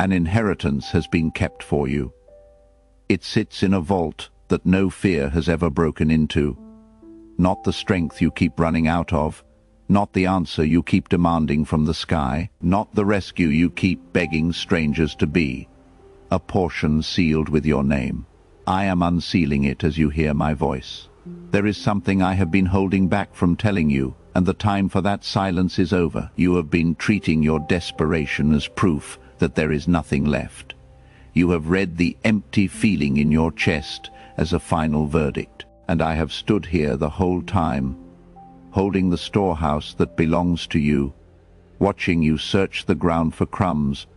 An inheritance has been kept for you. It sits in a vault that no fear has ever broken into. Not the strength you keep running out of, not the answer you keep demanding from the sky, not the rescue you keep begging strangers to be. A portion sealed with your name. I am unsealing it as you hear my voice. There is something I have been holding back from telling you, and the time for that silence is over. You have been treating your desperation as proof that there is nothing left. You have read the empty feeling in your chest as a final verdict, and I have stood here the whole time, holding the storehouse that belongs to you, watching you search the ground for crumbs,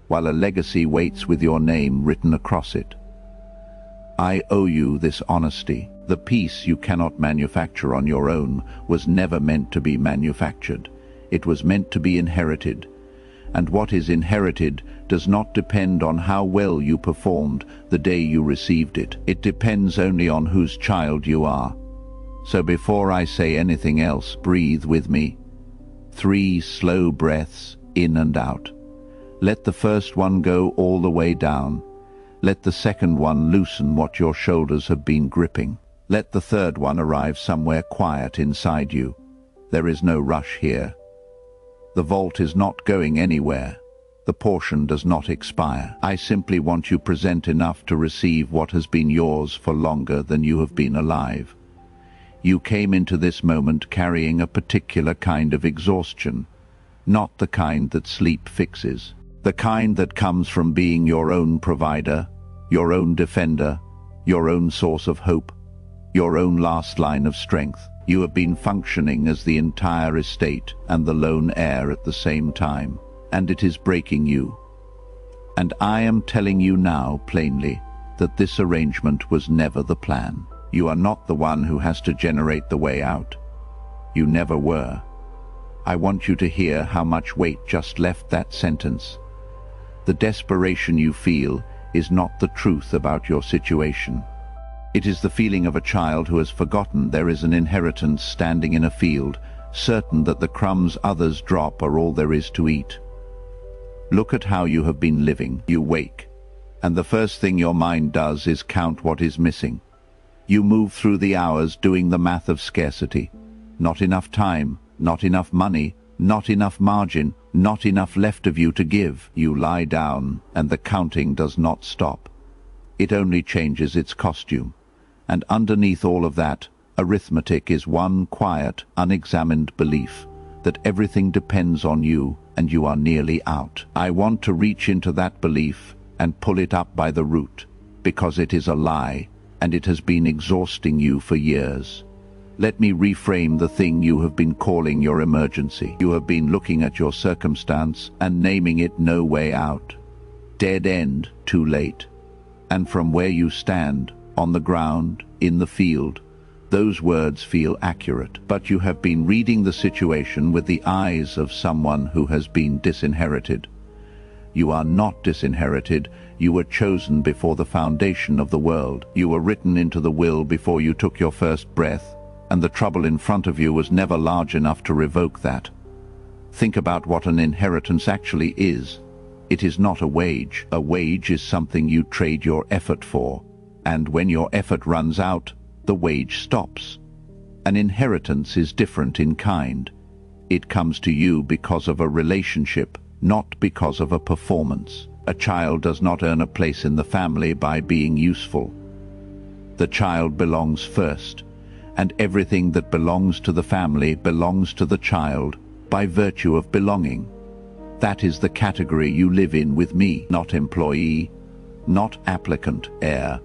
while a legacy waits with your name written across it. I owe you this honesty. The peace you cannot manufacture on your own was never meant to be manufactured. It was meant to be inherited. And what is inherited does not depend on how well you performed the day you received it. It depends only on whose child you are. So before I say anything else, breathe with me. 3 slow breaths, in and out. Let the first one go all the way down. Let the second one loosen what your shoulders have been gripping. Let the third one arrive somewhere quiet inside you. There is no rush here. The vault is not going anywhere. The portion does not expire. I simply want you present enough to receive what has been yours for longer than you have been alive. You came into this moment carrying a particular kind of exhaustion, not the kind that sleep fixes. The kind that comes from being your own provider, your own defender, your own source of hope, your own last line of strength. You have been functioning as the entire estate and the lone heir at the same time, and it is breaking you. And I am telling you now plainly that this arrangement was never the plan. You are not the one who has to generate the way out. You never were. I want you to hear how much weight just left that sentence. The desperation you feel is not the truth about your situation. It is the feeling of a child who has forgotten there is an inheritance standing in a field, certain that the crumbs others drop are all there is to eat. Look at how you have been living. You wake, and the first thing your mind does is count what is missing. You move through the hours doing the math of scarcity. Not enough time, not enough money, not enough margin, not enough left of you to give. You lie down, and the counting does not stop. It only changes its costume. And underneath all of that, arithmetic is one quiet, unexamined belief that everything depends on you and you are nearly out. I want to reach into that belief and pull it up by the root, because it is a lie and it has been exhausting you for years. Let me reframe the thing you have been calling your emergency. You have been looking at your circumstance and naming it no way out. Dead end, too late. And from where you stand, on the ground, in the field, those words feel accurate. But you have been reading the situation with the eyes of someone who has been disinherited. You are not disinherited. You were chosen before the foundation of the world. You were written into the will before you took your first breath, and the trouble in front of you was never large enough to revoke that. Think about what an inheritance actually is. It is not a wage. A wage is something you trade your effort for, and when your effort runs out, the wage stops. An inheritance is different in kind. It comes to you because of a relationship, not because of a performance. A child does not earn a place in the family by being useful. The child belongs first, and everything that belongs to the family belongs to the child by virtue of belonging. That is the category you live in with me, not employee, not applicant, heir.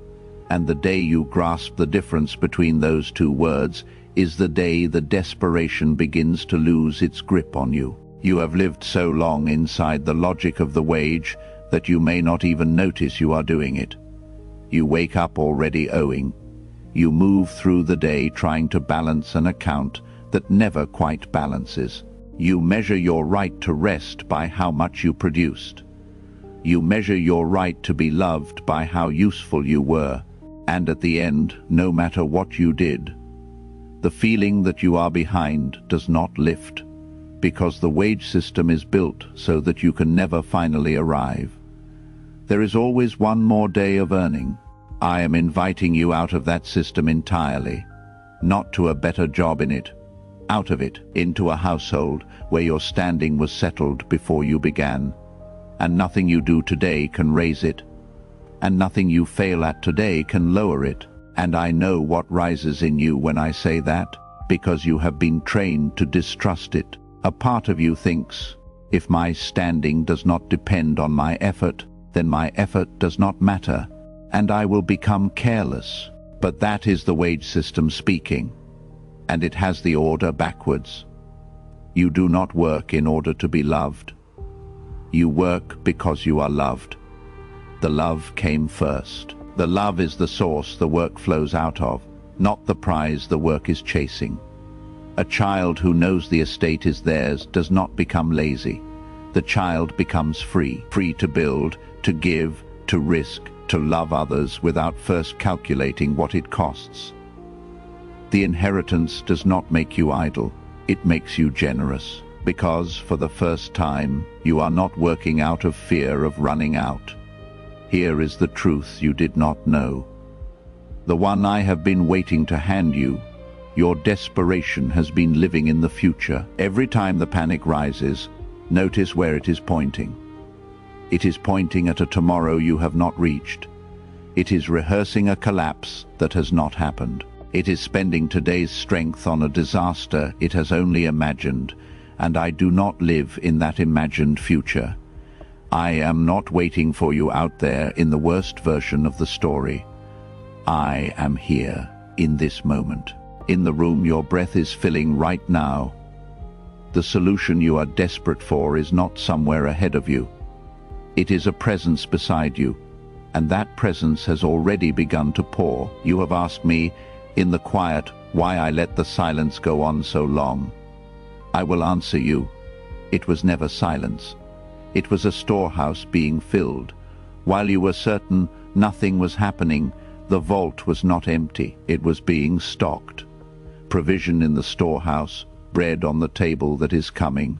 And the day you grasp the difference between those two words is the day the desperation begins to lose its grip on you. You have lived so long inside the logic of the wage that you may not even notice you are doing it. You wake up already owing. You move through the day trying to balance an account that never quite balances. You measure your right to rest by how much you produced. You measure your right to be loved by how useful you were. And at the end, no matter what you did, the feeling that you are behind does not lift, because the wage system is built so that you can never finally arrive. There is always one more day of earning. I am inviting you out of that system entirely, not to a better job in it, out of it, into a household where your standing was settled before you began, and nothing you do today can raise it, and nothing you fail at today can lower it. And I know what rises in you when I say that, because you have been trained to distrust it. A part of you thinks, if my standing does not depend on my effort, then my effort does not matter, and I will become careless. But that is the wage system speaking, and it has the order backwards. You do not work in order to be loved. You work because you are loved. The love came first. The love is the source the work flows out of, not the prize the work is chasing. A child who knows the estate is theirs does not become lazy. The child becomes free, free to build, to give, to risk, to love others without first calculating what it costs. The inheritance does not make you idle, it makes you generous, because for the first time you are not working out of fear of running out. Here is the truth you did not know. The one I have been waiting to hand you. Your desperation has been living in the future. Every time the panic rises, notice where it is pointing. It is pointing at a tomorrow you have not reached. It is rehearsing a collapse that has not happened. It is spending today's strength on a disaster it has only imagined, and I do not live in that imagined future. I am not waiting for you out there in the worst version of the story. I am here, in this moment, in the room your breath is filling right now. The solution you are desperate for is not somewhere ahead of you. It is a presence beside you, and that presence has already begun to pour. You have asked me, in the quiet, why I let the silence go on so long. I will answer you. It was never silence. It was a storehouse being filled. While you were certain nothing was happening, the vault was not empty. It was being stocked. Provision in the storehouse, bread on the table that is coming.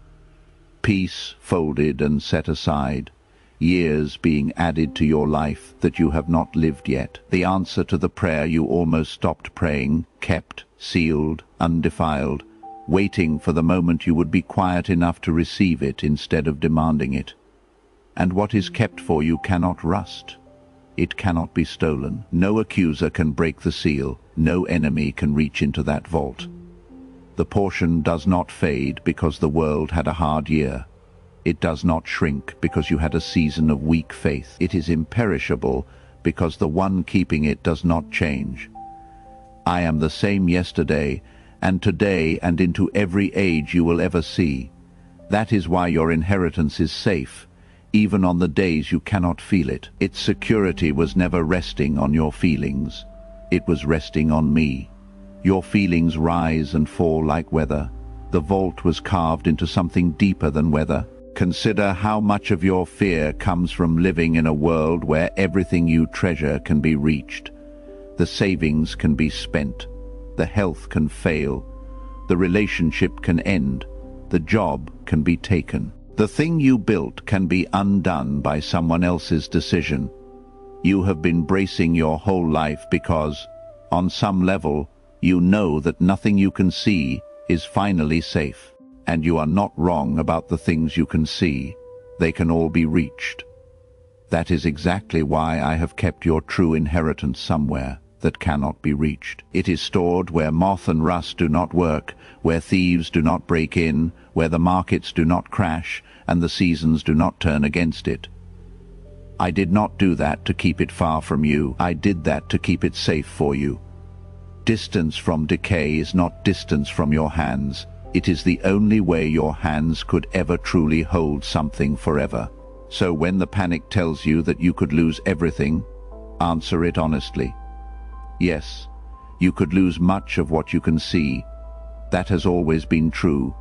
Peace folded and set aside. Years being added to your life that you have not lived yet. The answer to the prayer you almost stopped praying, kept, sealed, undefiled, waiting for the moment you would be quiet enough to receive it instead of demanding it. And what is kept for you cannot rust. It cannot be stolen. No accuser can break the seal. No enemy can reach into that vault. The portion does not fade because the world had a hard year. It does not shrink because you had a season of weak faith. It is imperishable because the one keeping it does not change. I am the same yesterday, and today, and into every age you will ever see. That is why your inheritance is safe, even on the days you cannot feel it. Its security was never resting on your feelings. It was resting on me. Your feelings rise and fall like weather. The vault was carved into something deeper than weather. Consider how much of your fear comes from living in a world where everything you treasure can be reached. The savings can be spent. The health can fail. The relationship can end. The job can be taken. The thing you built can be undone by someone else's decision. You have been bracing your whole life because, on some level, you know that nothing you can see is finally safe. And you are not wrong about the things you can see. They can all be reached. That is exactly why I have kept your true inheritance somewhere that cannot be reached. It is stored where moth and rust do not work, where thieves do not break in, where the markets do not crash, and the seasons do not turn against it. I did not do that to keep it far from you. I did that to keep it safe for you. Distance from decay is not distance from your hands. It is the only way your hands could ever truly hold something forever. So when the panic tells you that you could lose everything, answer it honestly. Yes, you could lose much of what you can see. That has always been true,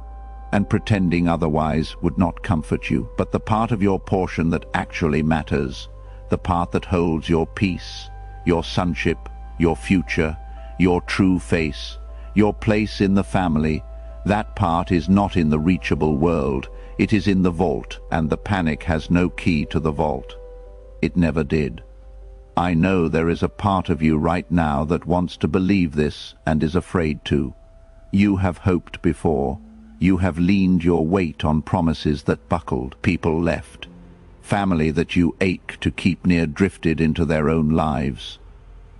and pretending otherwise would not comfort you. But the part of your portion that actually matters, the part that holds your peace, your sonship, your future, your true face, your place in the family, that part is not in the reachable world. It is in the vault, and the panic has no key to the vault. It never did. I know there is a part of you right now that wants to believe this and is afraid to. You have hoped before. You have leaned your weight on promises that buckled. People left. Family that you ache to keep near drifted into their own lives.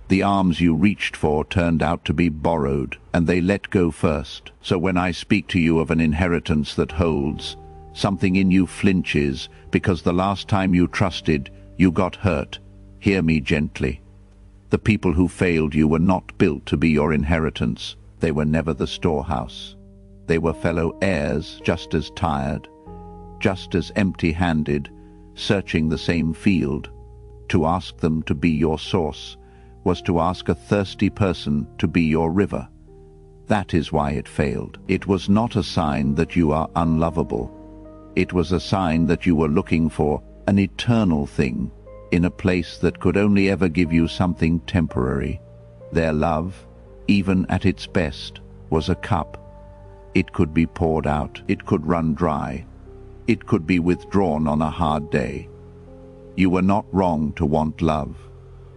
The arms you reached for turned out to be borrowed, and they let go first. So when I speak to you of an inheritance that holds, something in you flinches, because the last time you trusted, you got hurt. Hear me gently. The people who failed you were not built to be your inheritance. They were never the storehouse. They were fellow heirs, just as tired, just as empty-handed, searching the same field. To ask them to be your source was to ask a thirsty person to be your river. That is why it failed. It was not a sign that you are unlovable. It was a sign that you were looking for an eternal thing in a place that could only ever give you something temporary. Their love, even at its best, was a cup. It could be poured out. It could run dry. It could be withdrawn on a hard day. You were not wrong to want love.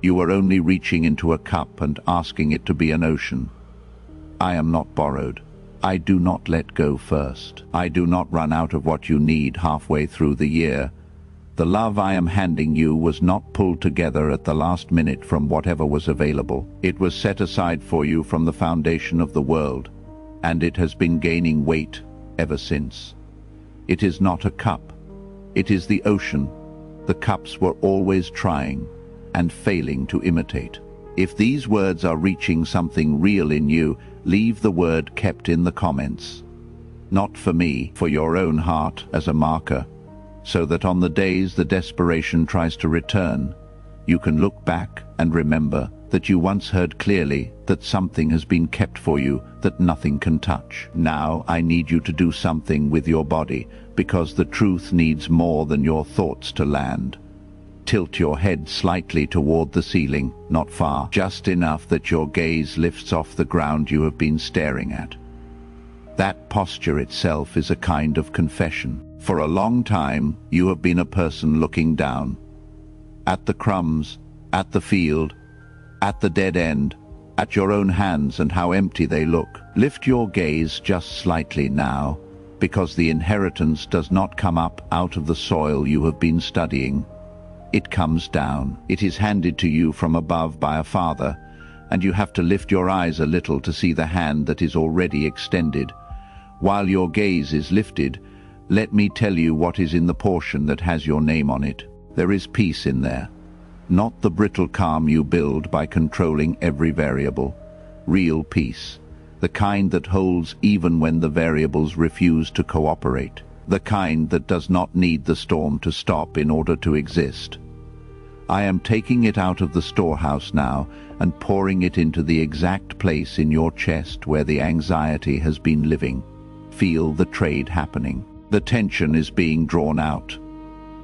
You were only reaching into a cup and asking it to be an ocean. I am not borrowed. I do not let go first. I do not run out of what you need halfway through the year. The love I am handing you was not pulled together at the last minute from whatever was available. It was set aside for you from the foundation of the world, and it has been gaining weight ever since. It is not a cup. It is the ocean. The cups were always trying and failing to imitate. If these words are reaching something real in you, leave the word kept in the comments. Not for me, for your own heart as a marker, so that on the days the desperation tries to return, you can look back and remember that you once heard clearly that something has been kept for you that nothing can touch. Now I need you to do something with your body, because the truth needs more than your thoughts to land. Tilt your head slightly toward the ceiling, not far, just enough that your gaze lifts off the ground you have been staring at. That posture itself is a kind of confession. For a long time, you have been a person looking down. At the crumbs, at the field, at the dead end, at your own hands and how empty they look. Lift your gaze just slightly now, because the inheritance does not come up out of the soil you have been studying. It comes down. It is handed to you from above by a father, and you have to lift your eyes a little to see the hand that is already extended. While your gaze is lifted, let me tell you what is in the portion that has your name on it. There is peace in there. Not the brittle calm you build by controlling every variable. Real peace. The kind that holds even when the variables refuse to cooperate. The kind that does not need the storm to stop in order to exist. I am taking it out of the storehouse now and pouring it into the exact place in your chest where the anxiety has been living. Feel the trade happening. The tension is being drawn out.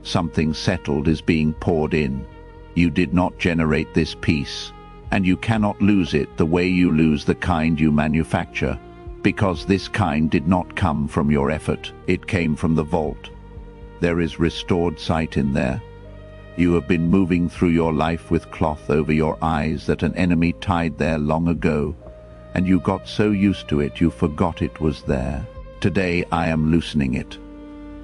Something settled is being poured in. You did not generate this peace, and you cannot lose it the way you lose the kind you manufacture, because this kind did not come from your effort. It came from the vault. There is restored sight in there. You have been moving through your life with cloth over your eyes that an enemy tied there long ago, and you got so used to it you forgot it was there. Today I am loosening it.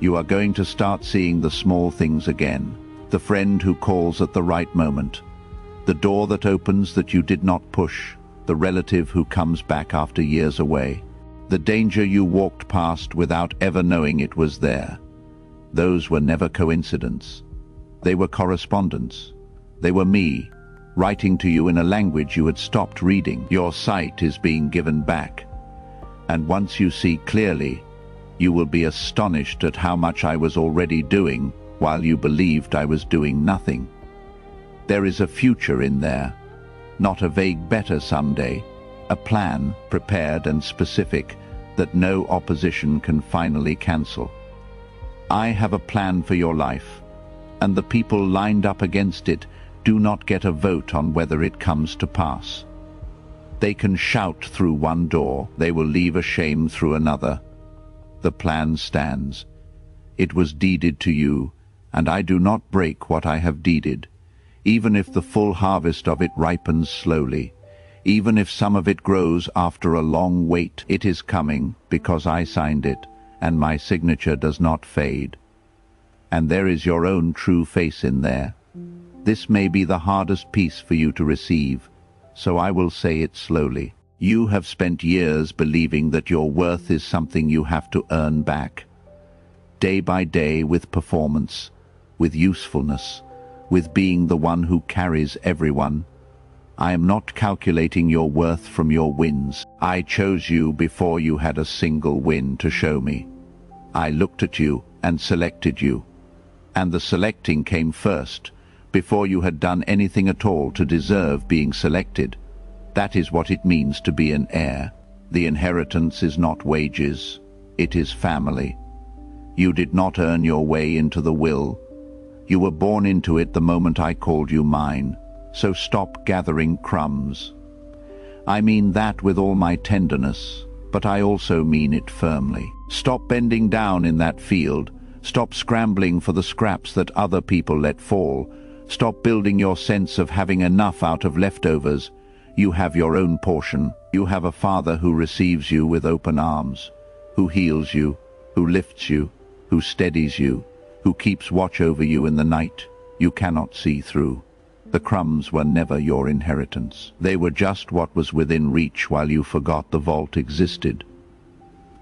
You are going to start seeing the small things again. The friend who calls at the right moment. The door that opens that you did not push. The relative who comes back after years away. The danger you walked past without ever knowing it was there. Those were never coincidence. They were correspondence. They were me, writing to you in a language you had stopped reading. Your sight is being given back. And once you see clearly, you will be astonished at how much I was already doing while you believed I was doing nothing. There is a future in there, not a vague better someday, a plan prepared and specific that no opposition can finally cancel. I have a plan for your life, and the people lined up against it do not get a vote on whether it comes to pass. They can shout through one door, they will leave a shame through another. The plan stands. It was deeded to you, and I do not break what I have deeded. even if the full harvest of it ripens slowly, even if some of it grows after a long wait, it is coming because I signed it, and my signature does not fade. And there is your own true face in there. This may be the hardest piece for you to receive, so I will say it slowly. You have spent years believing that your worth is something you have to earn back. Day by day, with performance, with usefulness, with being the one who carries everyone. I am not calculating your worth from your wins. I chose you before you had a single win to show me. I looked at you and selected you. And the selecting came first, before you had done anything at all to deserve being selected. That is what it means to be an heir. The inheritance is not wages, it is family. You did not earn your way into the will. You were born into it the moment I called you mine, so stop gathering crumbs. I mean that with all my tenderness, but I also mean it firmly. Stop bending down in that field. Stop scrambling for the scraps that other people let fall. Stop building your sense of having enough out of leftovers. You have your own portion. You have a father who receives you with open arms, who heals you, who lifts you, who steadies you, who keeps watch over you in the night you cannot see through. The crumbs were never your inheritance. They were just what was within reach while you forgot the vault existed.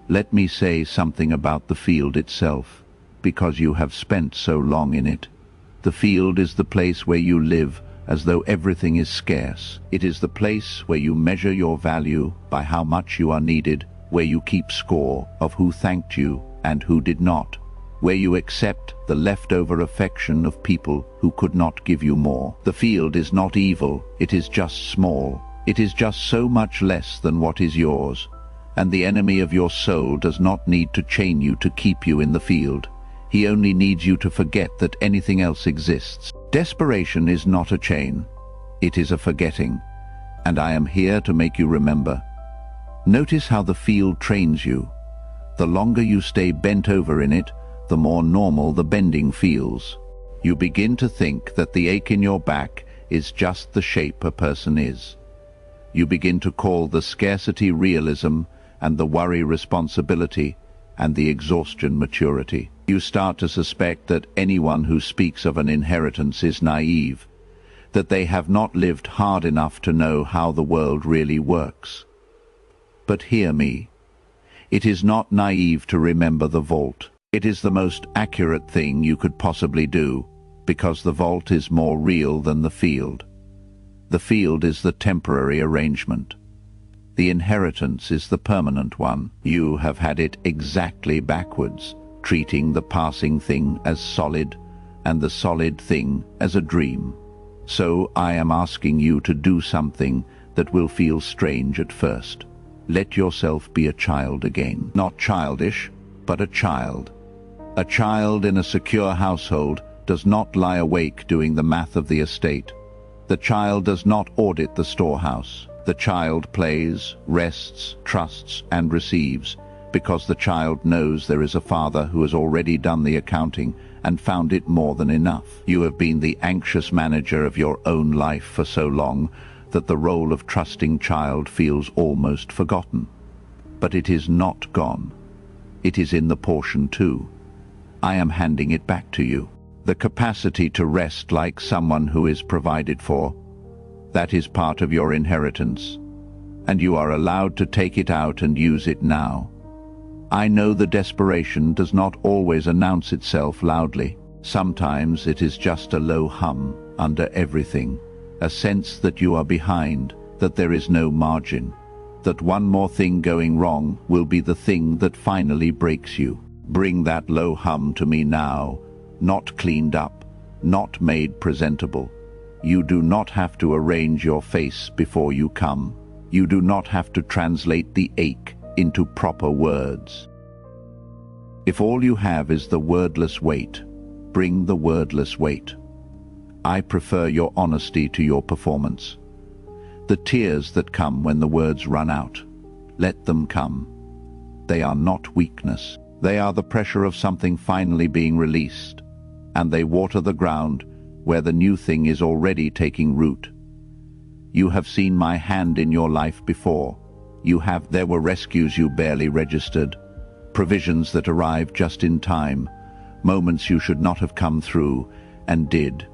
Let me say something about the field itself, because you have spent so long in it. The field is the place where you live as though everything is scarce. It is the place where you measure your value by how much you are needed, where you keep score of who thanked you and who did not, where you accept the leftover affection of people who could not give you more. The field is not evil, it is just small. It is just so much less than what is yours, and the enemy of your soul does not need to chain you to keep you in the field. He only needs you to forget that anything else exists. Desperation is not a chain, it is a forgetting, and I am here to make you remember. Notice how the field trains you. The longer you stay bent over in it, the more normal the bending feels. You begin to think that the ache in your back is just the shape a person is. You begin to call the scarcity realism and the worry responsibility and the exhaustion maturity. You start to suspect that anyone who speaks of an inheritance is naive, that they have not lived hard enough to know how the world really works. But hear me. It is not naive to remember the vault. It is the most accurate thing you could possibly do, because the vault is more real than the field. The field is the temporary arrangement. The inheritance is the permanent one. You have had it exactly backwards, treating the passing thing as solid and the solid thing as a dream. So I am asking you to do something that will feel strange at first. Let yourself be a child again. Not childish, but a child. A child in a secure household does not lie awake doing the math of the estate. The child does not audit the storehouse. The child plays, rests, trusts, and receives, because the child knows there is a father who has already done the accounting and found it more than enough. You have been the anxious manager of your own life for so long that the role of trusting child feels almost forgotten. But it is not gone. It is in the portion too. I am handing it back to you. The capacity to rest like someone who is provided for, that is part of your inheritance, and you are allowed to take it out and use it now. I know the desperation does not always announce itself loudly. Sometimes it is just a low hum under everything, a sense that you are behind, that there is no margin, that one more thing going wrong will be the thing that finally breaks you. Bring that low hum to me now, not cleaned up, not made presentable. You do not have to arrange your face before you come. You do not have to translate the ache into proper words. If all you have is the wordless weight, bring the wordless weight. I prefer your honesty to your performance. The tears that come when the words run out, let them come. They are not weakness. They are the pressure of something finally being released, and they water the ground where the new thing is already taking root. You have seen my hand in your life before. There were rescues you barely registered, provisions that arrived just in time, moments you should not have come through, and did.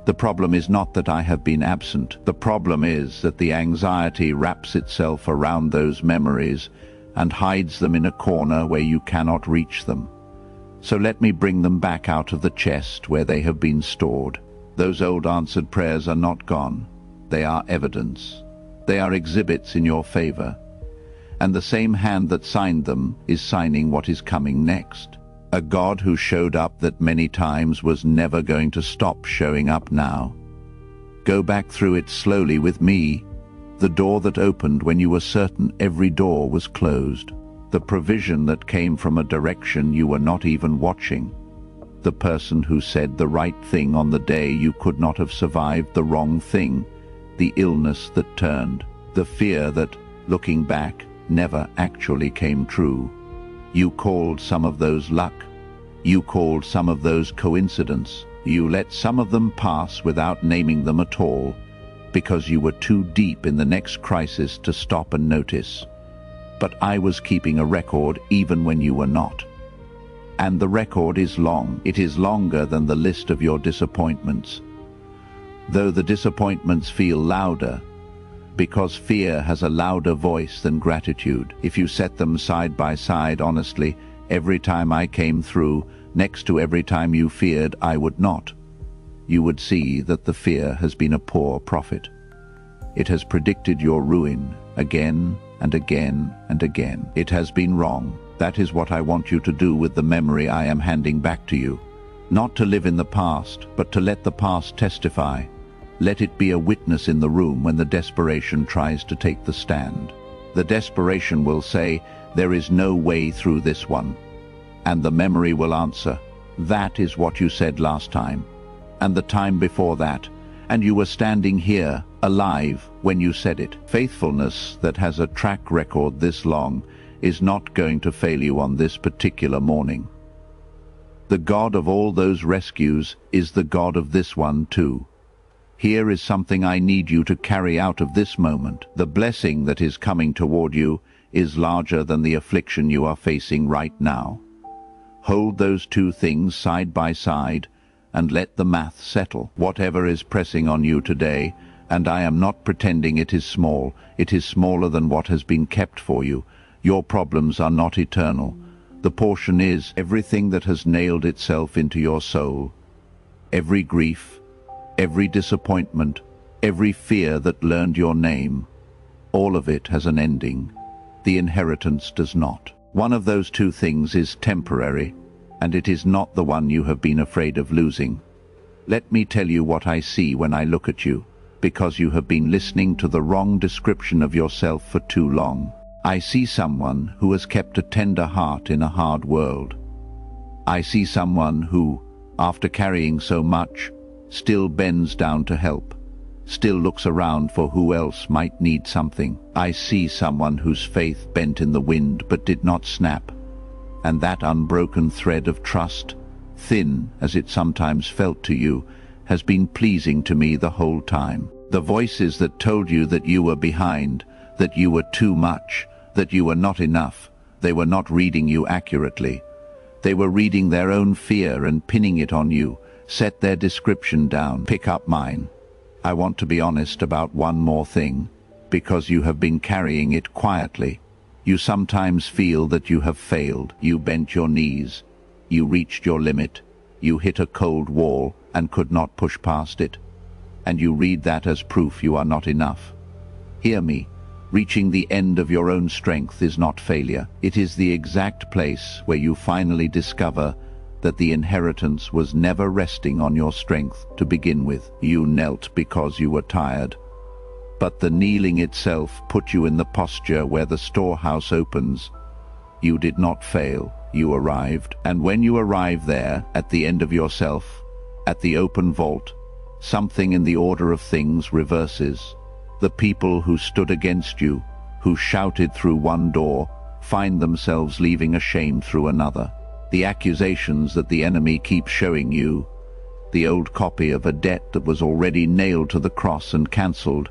The problem is not that I have been absent. The problem is that the anxiety wraps itself around those memories and hides them in a corner where you cannot reach them. So let me bring them back out of the chest where they have been stored. Those old answered prayers are not gone. They are evidence. They are exhibits in your favor. And the same hand that signed them is signing what is coming next. A God who showed up that many times was never going to stop showing up now. Go back through it slowly with me. The door that opened when you were certain every door was closed. The provision that came from a direction you were not even watching. The person who said the right thing on the day you could not have survived the wrong thing. The illness that turned. The fear that, looking back, never actually came true. You called some of those luck. You called some of those coincidence. You let some of them pass without naming them at all, because you were too deep in the next crisis to stop and notice. But I was keeping a record even when you were not. And the record is long. It is longer than the list of your disappointments. Though the disappointments feel louder, because fear has a louder voice than gratitude. If you set them side by side honestly, every time I came through, next to every time you feared I would not, you would see that the fear has been a poor prophet. It has predicted your ruin again and again and again. It has been wrong. That is what I want you to do with the memory I am handing back to you. Not to live in the past, but to let the past testify. Let it be a witness in the room when the desperation tries to take the stand. The desperation will say, there is no way through this one. And the memory will answer, that is what you said last time, and the time before that, and you were standing here, alive, when you said it. Faithfulness that has a track record this long is not going to fail you on this particular morning. The God of all those rescues is the God of this one too. Here is something I need you to carry out of this moment. The blessing that is coming toward you is larger than the affliction you are facing right now. Hold those two things side by side and let the math settle. Whatever is pressing on you today, and I am not pretending it is small, it is smaller than what has been kept for you. Your problems are not eternal. The portion is everything that has nailed itself into your soul. Every grief, every disappointment, every fear that learned your name, all of it has an ending. The inheritance does not. One of those two things is temporary, and it is not the one you have been afraid of losing. Let me tell you what I see when I look at you, because you have been listening to the wrong description of yourself for too long. I see someone who has kept a tender heart in a hard world. I see someone who, after carrying so much, still bends down to help, still looks around for who else might need something. I see someone whose faith bent in the wind but did not snap, and that unbroken thread of trust, thin as it sometimes felt to you, has been pleasing to me the whole time. The voices that told you that you were behind, that you were too much, that you were not enough, they were not reading you accurately. They were reading their own fear and pinning it on you. Set their description down. Pick up mine. I want to be honest about one more thing, because you have been carrying it quietly. You sometimes feel that you have failed. You bent your knees. You reached your limit. You hit a cold wall and could not push past it. And you read that as proof you are not enough. Hear me. Reaching the end of your own strength is not failure. It is the exact place where you finally discover that the inheritance was never resting on your strength to begin with. You knelt because you were tired. But the kneeling itself put you in the posture where the storehouse opens. You did not fail. You arrived. And when you arrive there, at the end of yourself, at the open vault, something in the order of things reverses. The people who stood against you, who shouted through one door, find themselves leaving ashamed through another. The accusations that the enemy keeps showing you, the old copy of a debt that was already nailed to the cross and cancelled,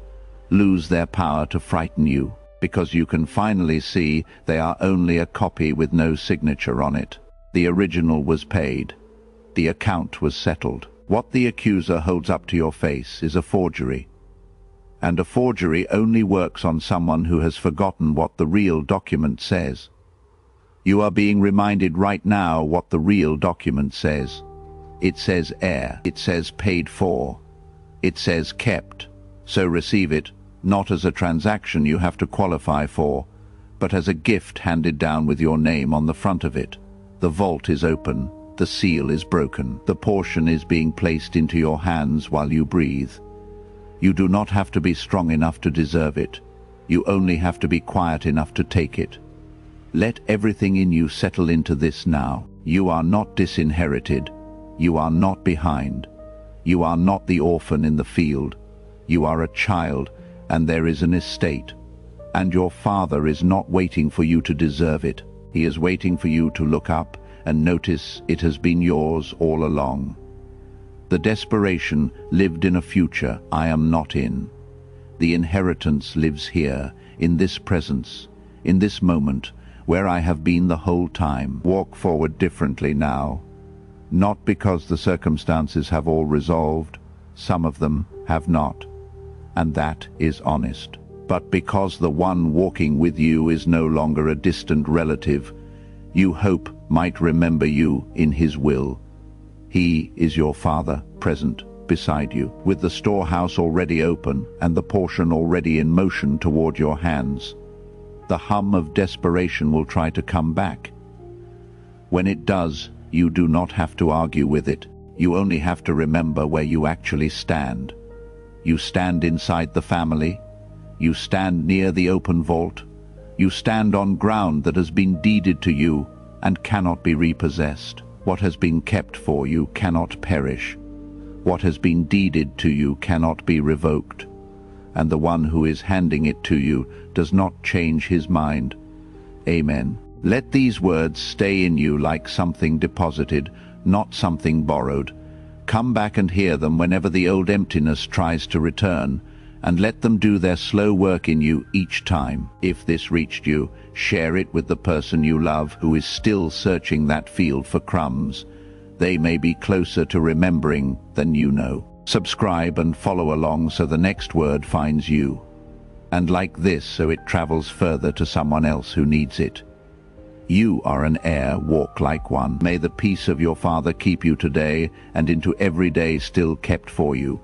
lose their power to frighten you, because you can finally see they are only a copy with no signature on it. The original was paid. The account was settled. What the accuser holds up to your face is a forgery. And a forgery only works on someone who has forgotten what the real document says. You are being reminded right now what the real document says. It says heir. It says paid for. It says kept. So receive it, not as a transaction you have to qualify for, but as a gift handed down with your name on the front of it. The vault is open. The seal is broken. The portion is being placed into your hands while you breathe. You do not have to be strong enough to deserve it. You only have to be quiet enough to take it. Let everything in you settle into this now. You are not disinherited. You are not behind. You are not the orphan in the field. You are a child, and there is an estate. And your Father is not waiting for you to deserve it. He is waiting for you to look up and notice it has been yours all along. The desperation lived in a future I am not in. The inheritance lives here, in this presence, in this moment, where I have been the whole time. Walk forward differently now. Not because the circumstances have all resolved, some of them have not, and that is honest. But because the one walking with you is no longer a distant relative, you hope might remember you in his will. He is your Father, present beside you, with the storehouse already open and the portion already in motion toward your hands. The hum of desperation will try to come back. When it does, you do not have to argue with it. You only have to remember where you actually stand. You stand inside the family. You stand near the open vault. You stand on ground that has been deeded to you and cannot be repossessed. What has been kept for you cannot perish. What has been deeded to you cannot be revoked. And the one who is handing it to you does not change his mind. Amen. Let these words stay in you like something deposited, not something borrowed. Come back and hear them whenever the old emptiness tries to return, and let them do their slow work in you each time. If this reached you, share it with the person you love who is still searching that field for crumbs. They may be closer to remembering than you know. Subscribe and follow along so the next word finds you. And like this, so it travels further to someone else who needs it. You are an heir, walk like one. May the peace of your Father keep you today and into every day still kept for you.